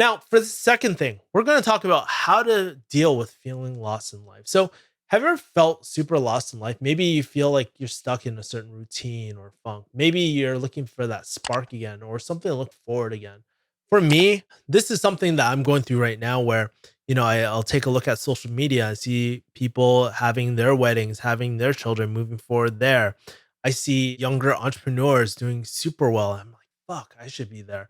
Now, for the second thing, we're going to talk about how to deal with feeling lost in life. So, have you ever felt super lost in life? Maybe you feel like you're stuck in a certain routine or funk. Maybe you're looking for that spark again or something to look forward again. For me, this is something that I'm going through right now where, I'll take a look at social media and see people having their weddings, having their children moving forward there. I see younger entrepreneurs doing super well. I'm like, fuck, I should be there.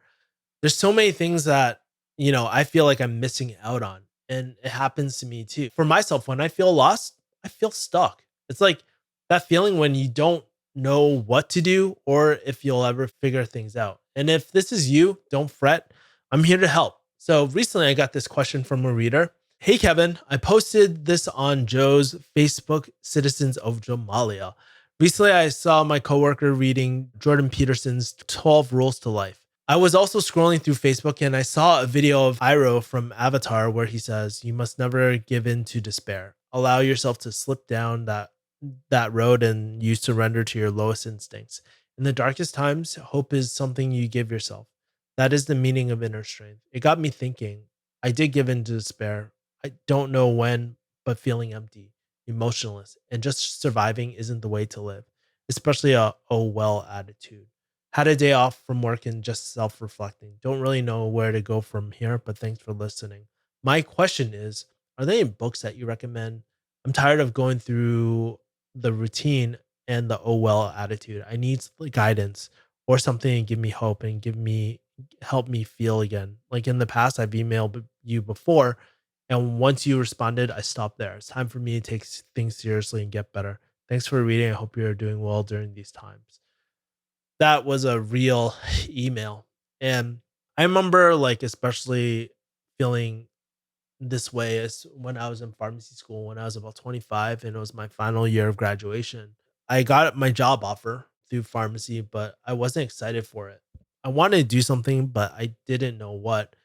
There's so many things that, I feel like I'm missing out on. And it happens to me too. For myself, when I feel lost, I feel stuck. It's like that feeling when you don't know what to do or if you'll ever figure things out. And if this is you, don't fret. I'm here to help. So recently I got this question from a reader. Hey Kevin, I posted this on Joe's Facebook Citizens of Jamalia. Recently I saw my coworker reading Jordan Peterson's 12 Rules to Life. I was also scrolling through Facebook and I saw a video of Iroh from Avatar where he says, "You must never give in to despair. Allow yourself to slip down that road and you surrender to your lowest instincts. In the darkest times, hope is something you give yourself. That is the meaning of inner strength." It got me thinking. I did give in to despair. I don't know when, but feeling empty, emotionless, and just surviving isn't the way to live, especially a oh well attitude. Had a day off from work and just self reflecting. Don't really know where to go from here, but thanks for listening. My question is, are there any books that you recommend? I'm tired of going through the routine and the oh well attitude. I need guidance or something to give me hope and help me feel again. Like in the past, I've emailed you before, and once you responded, I stopped there. It's time for me to take things seriously and get better. Thanks for reading. I hope you're doing well during these times. That was a real email. And I remember like especially feeling this way as when I was in pharmacy school when I was about 25 and it was my final year of graduation. I got my job offer through pharmacy, but I wasn't excited for it. I wanted to do something, but I didn't know what.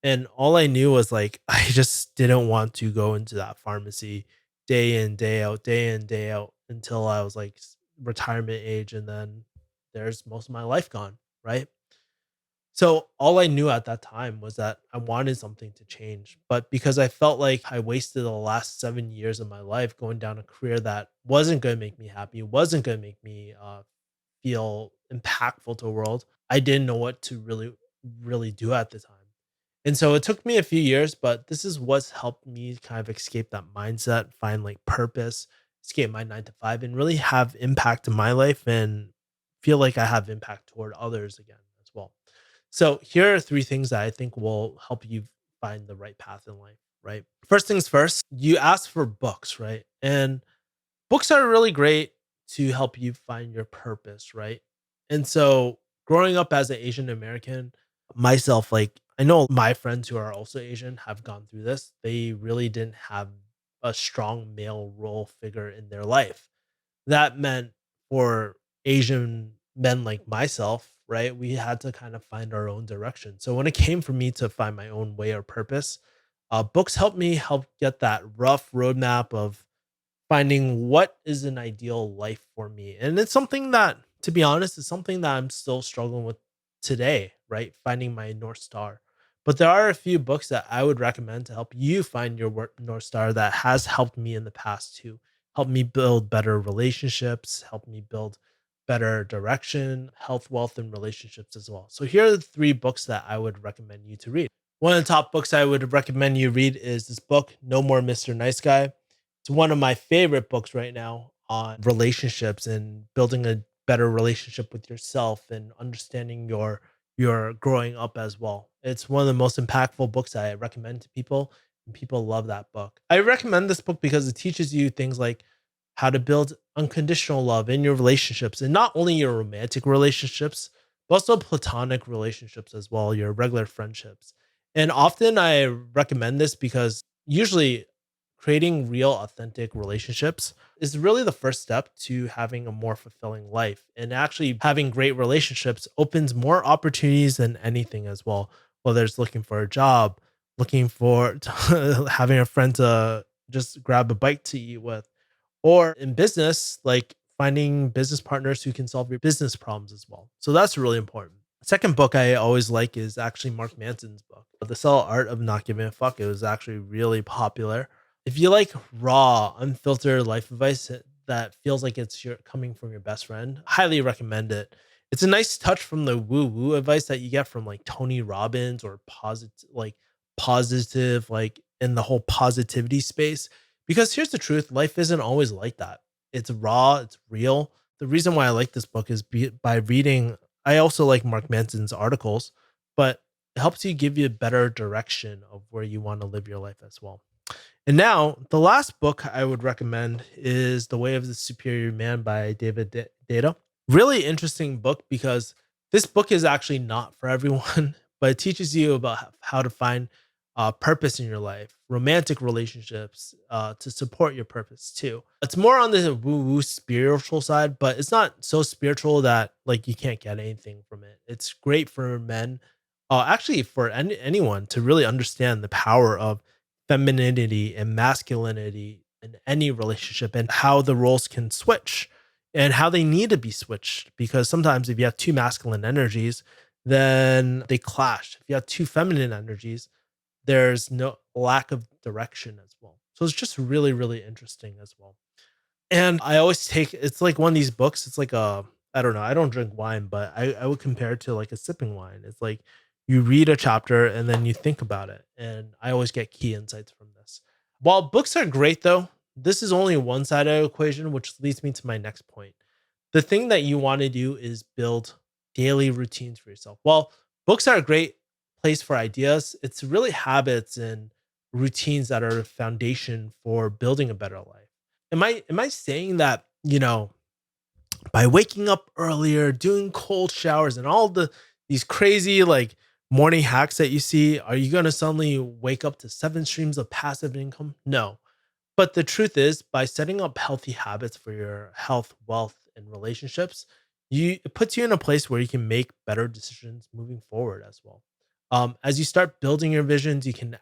And all I knew was like I just didn't want to go into that pharmacy day in, day out until I was like retirement age. And then there's most of my life gone. Right. So all I knew at that time was that I wanted something to change. But because I felt like I wasted the last 7 years of my life going down a career that wasn't going to make me happy, wasn't going to make me feel impactful to the world, I didn't know what to really do at the time. And so it took me a few years, but this is what's helped me kind of escape that mindset, find like purpose, escape my 9 to 5, and really have impact in my life and feel like I have impact toward others again as well. So here are three things that I think will help you find the right path in life, right? First things first, you ask for books, right? And books are really great to help you find your purpose, right? And so growing up as an Asian American, myself, like I know my friends who are also Asian have gone through this. They really didn't have a strong male role figure in their life. That meant for Asian men like myself, right, we had to kind of find our own direction. So when it came for me to find my own way or purpose, books helped me help get that rough roadmap of finding what is an ideal life for me. And it's something that, to be honest, is something that I'm still struggling with today, right? Finding my North Star. But there are a few books that I would recommend to help you find your North Star that has helped me in the past to help me build better relationships, help me build better direction, health, wealth, and relationships as well. So here are the three books that I would recommend you to read. One of the top books I would recommend you read is this book, No More Mr. Nice Guy. It's one of my favorite books right now on relationships and building a better relationship with yourself and understanding your growing up as well. It's one of the most impactful books I recommend to people, and people love that book. I recommend this book because it teaches you things like how to build unconditional love in your relationships and not only your romantic relationships, but also platonic relationships as well, your regular friendships. And often I recommend this because usually creating real authentic relationships is really the first step to having a more fulfilling life. And actually having great relationships opens more opportunities than anything as well, whether it's looking for a job, looking for having a friend to just grab a bite to eat with, or in business, like finding business partners who can solve your business problems as well. So that's really important. Second book I always like is actually Mark Manson's book, The Subtle Art of Not Giving a Fuck. It was actually really popular. If you like raw, unfiltered life advice that feels like it's coming from your best friend, highly recommend it. It's a nice touch from the woo woo advice that you get from like Tony Robbins or positive, like in the whole positivity space. Because here's the truth, life isn't always like that. It's raw, it's real. The reason why I like this book is by reading. I also like Mark Manson's articles, but it helps you give you a better direction of where you want to live your life as well. And now, the last book I would recommend is The Way of the Superior Man by David Data. Really interesting book because this book is actually not for everyone, but it teaches you about how to find purpose in your life, romantic relationships to support your purpose too. It's more on the woo woo spiritual side, but it's not so spiritual that like you can't get anything from it. It's great for men, actually for anyone to really understand the power of femininity and masculinity in any relationship and how the roles can switch and how they need to be switched. Because sometimes if you have two masculine energies, then they clash. If you have two feminine energies, there's no lack of direction as well. So it's just really, really interesting as well. And I always take it's like one of these books. It's like a I don't know. I don't drink wine, but I would compare it to like a sipping wine. It's like you read a chapter and then you think about it. And I always get key insights from this. While books are great though, this is only one side of the equation, which leads me to my next point. The thing that you want to do is build daily routines for yourself. While books are a great place for ideas, it's really habits and routines that are the foundation for building a better life. Am I saying that, by waking up earlier, doing cold showers and all these crazy like morning hacks that you see, are you going to suddenly wake up to seven streams of passive income? No. But the truth is, by setting up healthy habits for your health, wealth, and relationships, it puts you in a place where you can make better decisions moving forward as well. As you start building your visions, you can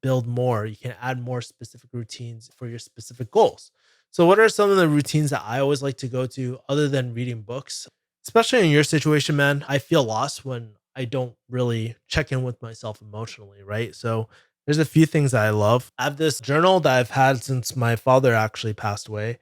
build more. You can add more specific routines for your specific goals. So, what are some of the routines that I always like to go to other than reading books? Especially in your situation, man, I feel lost when I don't really check in with myself emotionally, right? So, there's a few things that I love. I have this journal that I've had since my father actually passed away,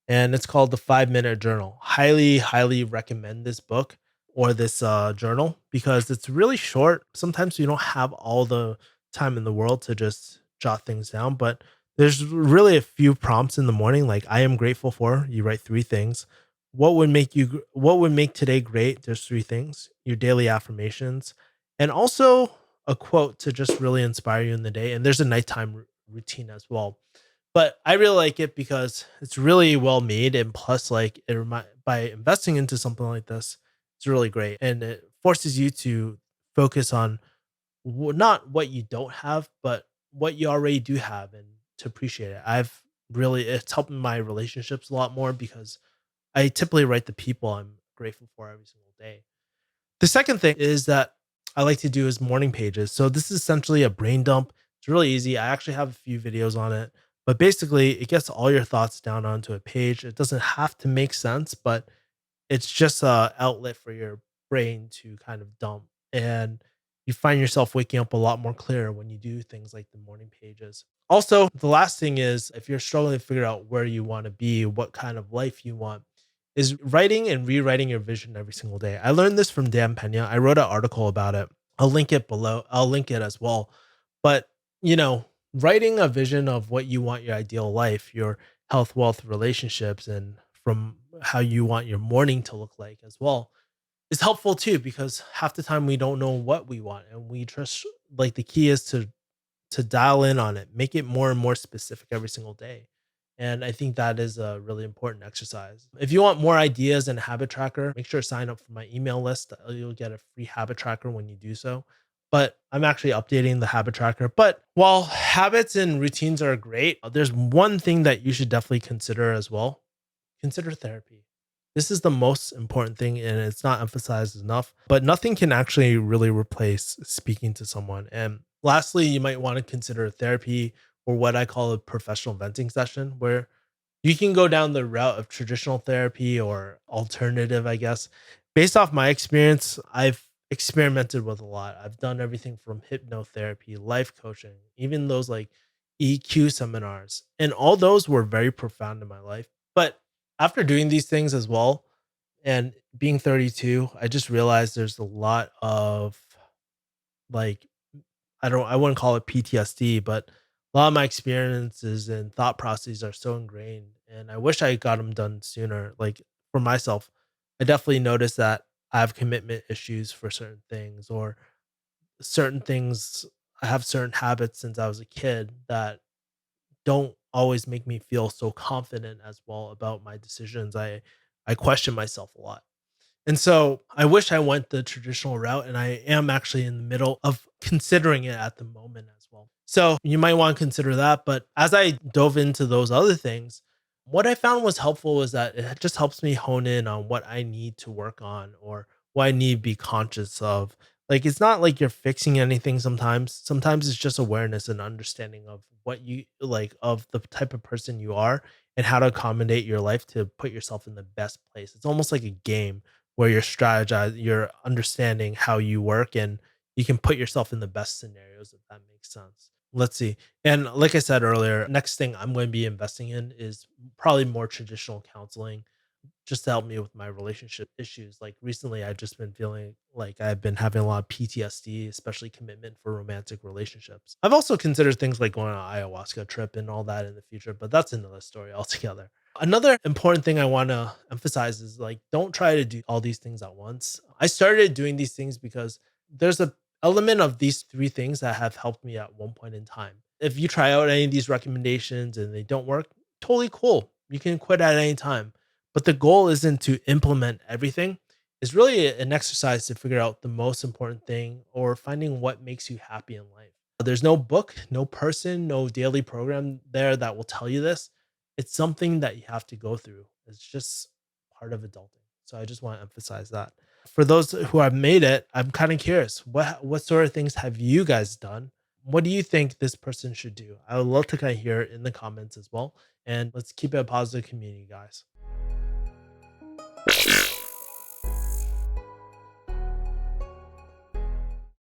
and it's called the 5 Minute Journal. Highly, highly recommend this book or this journal because it's really short. Sometimes you don't have all the time in the world to just jot things down, but there's really a few prompts in the morning, like I am grateful for. You write three things. What would make today great? There's three things. Your daily affirmations, and also a quote to just really inspire you in the day. And there's a nighttime routine as well. But I really like it because it's really well made, and plus, like by investing into something like this, it's really great, and it forces you to focus on not what you don't have, but what you already do have, and to appreciate it. It's helped my relationships a lot more because I typically write the people I'm grateful for every single day. The second thing is that I like to do is morning pages. So this is essentially a brain dump. It's really easy. I actually have a few videos on it, but basically it gets all your thoughts down onto a page. It doesn't have to make sense, but it's just a outlet for your brain to kind of dump. And you find yourself waking up a lot more clear when you do things like the morning pages. Also, the last thing is if you're struggling to figure out where you want to be, what kind of life you want, is writing and rewriting your vision every single day. I learned this from Dan Pena. I wrote an article about it. I'll link it below. I'll link it as well. But, you know, writing a vision of what you want your ideal life, your health, wealth, relationships, and from how you want your morning to look like as well is helpful too, because half the time we don't know what we want and we trust, like the key is to dial in on it, make it more and more specific every single day. And I think that is a really important exercise. If you want more ideas and a habit tracker, make sure to sign up for my email list. You'll get a free habit tracker when you do so. But I'm actually updating the habit tracker. But while habits and routines are great, there's one thing that you should definitely consider as well. Consider therapy. This is the most important thing, and it's not emphasized enough, but nothing can actually really replace speaking to someone. And lastly, you might want to consider therapy or what I call a professional venting session, where you can go down the route of traditional therapy or alternative, I guess. Based off my experience, I've experimented with a lot. I've done everything from hypnotherapy, life coaching, even those like EQ seminars. And all those were very profound in my life. But after doing these things as well and being 32, I just realized there's a lot of like I wouldn't call it PTSD, but a lot of my experiences and thought processes are so ingrained, and I wish I got them done sooner. Like for myself, I definitely noticed that I have commitment issues for certain things, or certain things. I have certain habits since I was a kid that don't always make me feel so confident as well about my decisions. I question myself a lot. And so I wish I went the traditional route, and I am actually in the middle of considering it at the moment as well. So you might want to consider that. But as I dove into those other things, what I found was helpful was that it just helps me hone in on what I need to work on or what I need to be conscious of. Like it's not like you're fixing anything sometimes. Sometimes it's just awareness and understanding of what you like, of the type of person you are and how to accommodate your life to put yourself in the best place. It's almost like a game where you're understanding how you work and you can put yourself in the best scenarios if that makes sense. Let's see. And like I said earlier, next thing I'm going to be investing in is probably more traditional counseling just to help me with my relationship issues. Like recently, I've just been feeling like I've been having a lot of PTSD, especially commitment for romantic relationships. I've also considered things like going on an ayahuasca trip and all that in the future, but that's another story altogether. Another important thing I want to emphasize is like don't try to do all these things at once. I started doing these things because there's a element of these three things that have helped me at one point in time. If you try out any of these recommendations and they don't work, totally cool. You can quit at any time, but the goal isn't to implement everything. It's really an exercise to figure out the most important thing or finding what makes you happy in life. There's no book, no person, no daily program there that will tell you this. It's something that you have to go through. It's just part of adulting. So I just want to emphasize that. For those who have made it, I'm kind of curious. What sort of things have you guys done? What do you think this person should do? I would love to kind of hear it in the comments as well. And let's keep it a positive community, guys.